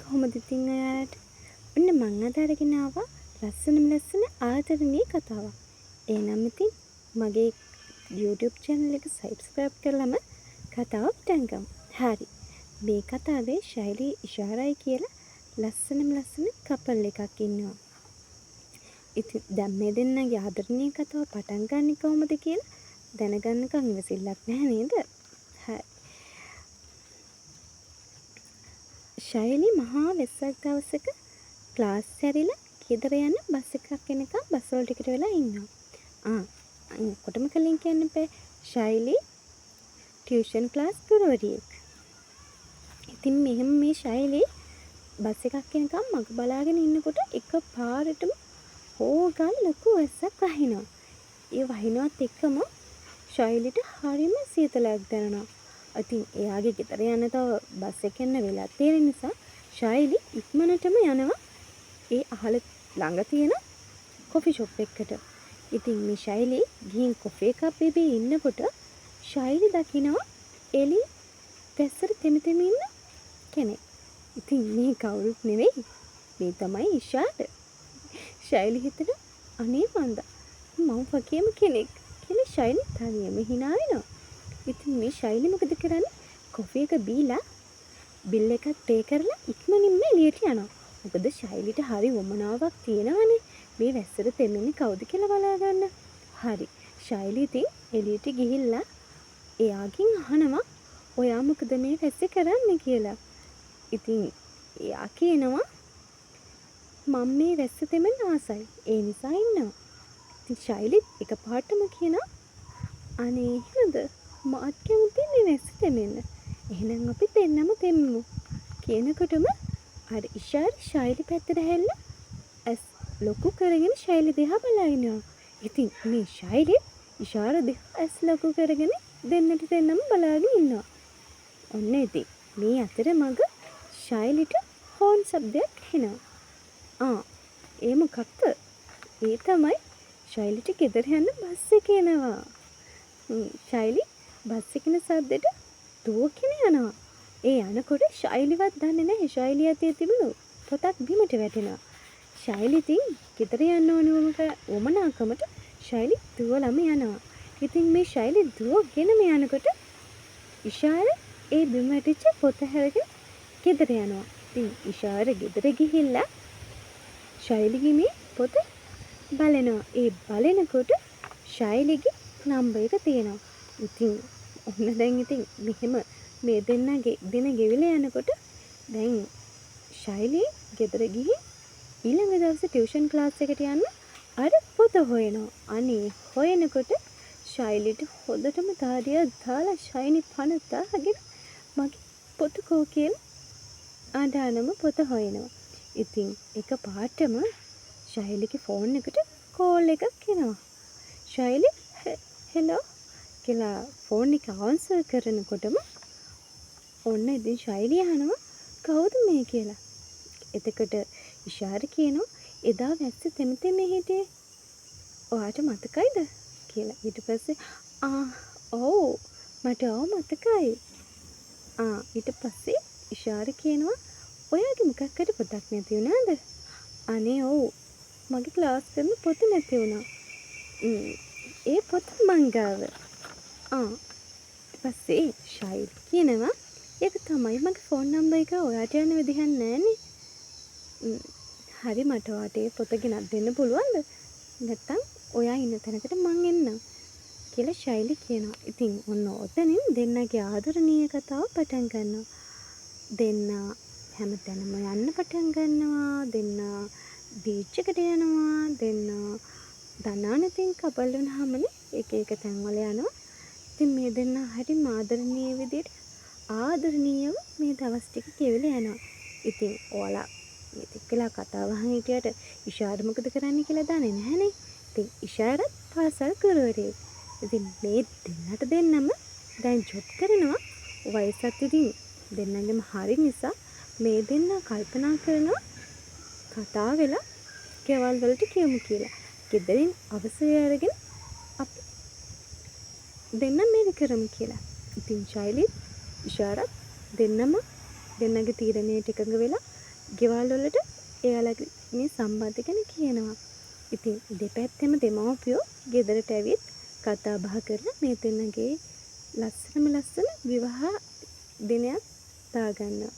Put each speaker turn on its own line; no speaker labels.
කොහොමද ඉතින් ඔයාලට? ඔන්න මං අද අරගෙන ආවා ලස්සන ආදරණීය කතාවක්. එහෙනම් ඉතින් මගේ YouTube channel එක subscribe කරලම කතාව පටන් ගමු. හරි. මේ කතාවේ ශෛලී ඉෂාරයි කියලා ලස්සන කපල් එකක් ඉන්නවා. ඉතින් දැන් මේ දෙන්නගේ ආදරණීය කතාව පටන් ගන්නෙ කොහොමද කියලා දැනගන්නකම් ඉවසිල්ලක් නැහැ නේද? හරි. ශෛලී මහා වෙස්සක් දවසක ක්ලාස් ඇරිලා ගෙදර යන බස් එකක් එනකම් බස් වල ටිකට වෙලා ඉන්නවා. කොටම කලින් කියන්න බෑ. ශෛලී ටියුෂන් ක්ලාස් ගුරුවරියෙක්. ඉතින් මෙහෙම මේ ශෛලී බස් එකක් එනකම් මග බලාගෙන ඉන්නකොට එකපාරටම හොගල් ලොකු වැස්සක් වහිනවා. ඒ වහිනවත් එක්කම ශෛලීට හරිම සීතලක් දැනෙනවා. ඉතින් එයාගේ ගෙදර යන තව බස් එක එන්න වෙලා තියෙන නිසා ශෛලී ඉක්මනටම යනවා ඒ අහල ළඟ තියෙන කොෆි ෂොප් එකකට. ඉතින් මේ ශෛලී ගිහින් කොෆි එකක් බීබී ඉන්නකොට ශෛලී දකිනවා එළි වැස්සට තෙමි ඉන්න කෙනෙක්. ඉතින් මේ කවුරුත් නෙවෙයි. මේ තමයි ඉෂාර. ශෛලී හිතන අනේ මන්ද මම වගේම කෙනෙක් කියලා ශෛලී තනියම hina වෙනවා. ඉතින් මේ ශෛලී මොකද කරන්නේ? කොෆි එක බීලා බිල් එකක් පේ කරලා ඉක්මනින්ම එළියට යනවා. මොකද ශෛලීට හරි වමනාවක් තියෙනවනේ. මේ වැස්සට තෙමෙන්නේ කවුද කියලා බලා ගන්න. හරි. ශෛලී ඉතින් එළියට ගිහිල්ලා එයාගෙන් අහනවා ඔයා මොකද මේ වැස්සේ කරන්නේ කියලා. ඉතින් එයා කියනවා මම මේ වැස්ස තෙමෙන්න ආසයි. ඒ නිසා ඉන්නවා. ඉතින් ශෛලී එකපාරටම කියනවා අනේ එහෙමද? මාත් කැමති මේ වැස්ස තෙමෙන්න. එහෙනම් අපි දෙන්නම තෙමමු. කියනකොටම අර ඉෂාර ශෛලී පැත්තට හැරිලා ඇස් ලොකු කරගෙන ශෛලී දිහා බලාගෙන. ඉතින් මේ ශෛලී ඉෂාර දිහා ඇස් ලොකු කරගෙන දෙන්නම බලාගෙන ඉන්නවා. ඔන්න ඉතින් මේ අතර මග ශෛලීට හෝන් ශබ්දයක් එනවා. ඒ මොකක්ද? ඒ තමයි ශෛලීට ගෙදර යන්න බස් එක එනවා. ශෛලී බස් එකේ සද්දෙට දුවගෙන යනවා. ඒ යනකොට ශෛලීවත් දන්නේ නැහැ ශෛලිය ඇතේ තිබුණු පොතක් බිමට වැටෙනවා. ශෛලී ඉතින් ගෙදර යන්න ඕන වමනාකමට ශෛලී දුවලම යනවා. ඉතින් මේ ශෛලී දුවගෙනම යනකොට ඉෂාර ඒ බිම වැටිච්ච පොත හැරගෙන ගෙදර යනවා. ඉතින් ඉෂාර ගෙදර ගිහිල්ලා ශෛලීගේ මේ පොත බලනවා. ඒ බලනකොට ශෛලීගේ නම්බර් එක තියෙනවා. ඉතින් ඔන්න දැන් ඉතින් මෙහෙම මේ දෙන්නගේ දින ගෙවිලා යනකොට දැන් ශෛලී ගෙදර ගිහින් ඊළඟ දවසේ ටියුෂන් ක්ලාස් එකට යන්න අර පොත හොයනවා. අනේ හොයනකොට ශෛලීට හොඳටම දාඩිය දාලා ශෛලී පණ දාගෙන මගේ පොත කෝ කියලා ආදානම පොත හොයනවා. ඉතින් එකපාරටම ශෛලීගේ ෆෝන් එකට කෝල් එකක් එනවා. ශෛලී හෙලෝ කියලා ෆෝන් එක ආන්සර් කරනකොටම ඔන්න ඉතින් ශෛලී අහනවා කවුද මේ කියලා. එතකොට ඉෂාර කියනවා එදා වැස්ස තෙමෙ හිටියේ. ඔයාට මතකයිද කියලා. ඊට පස්සේ ඔව් මට මතකයි. ඊට පස්සේ ඉෂාර කියනවා ඔයාගේ මොකක් හරි පොතක් නැති වුණාද? අනේ ඔව් මගේ ක්ලාස් කරන පොත නැති වුණා. ඒ පොත මං ගාව. ඊට පස්සේ ශෛලී කියනවා ඒක තමයි මගේ ෆෝන් නම්බර් එක. ඔයාට යන්න විදිහක් නැහැනේ. හරි මට ඔයාට ඒ පොත ගෙනත් දෙන්න පුළුවන්ද? නැත්තම් ඔයා ඉන්න තැනකට මං එන්නම් කියලා ශෛලී කියනවා. ඉතින් ඔන්න ඔතනින් දෙන්නගේ ආදරණීය කතාව පටන් ගන්නවා. දෙන්න හැමතැනම යන්න පටන් ගන්නවා. දෙන්න බීච් එකට යනවා. දෙන්න දනානතින් කපල් වුණාමනේ එක තැන්වල යනවා. ඉතින් මේ දෙන්න හරිම ආදරණීය විදිහට ආදරණීයව මේ දවස් ටික ගෙවිලා යනවා. ඉතින් ඔයාලා මේ ටිකලා කතාව අහන් හිටියට ඉෂාර මොකද කරන්නේ කියලා දන්නේ නැහනේ. ඉතින් ඉෂාරත් පාසල් ගුරුවරියෙක්. ඉතින් මේ දෙන්නම දැන් ජොබ් කරනවා. වයසත් ඉතින් දෙන්නගෙම හරි නිසා මේ දෙන්න කල්පනා කරනවා කතා වෙලා ගෙවල් වලට කියමු කියලා. ගෙදරින් අවසරය අරගෙන අපි දෙන්න මේක කරමු කියලා. ඉතින් ශෛලී ඉෂාරත් දෙන්නගේ තීරණයට එකඟ වෙලා ගෙවල් වලට එයාලගේ මේ සම්බන්ධ ගැන කියනවා. ඉතින් දෙපැත්තෙම දෙමව්පියෝ ගෙදරට ඇවිත් කතා බහ කරලා මේ දෙන්නගේ ලස්සන විවාහ දිනයක් දාගන්නවා.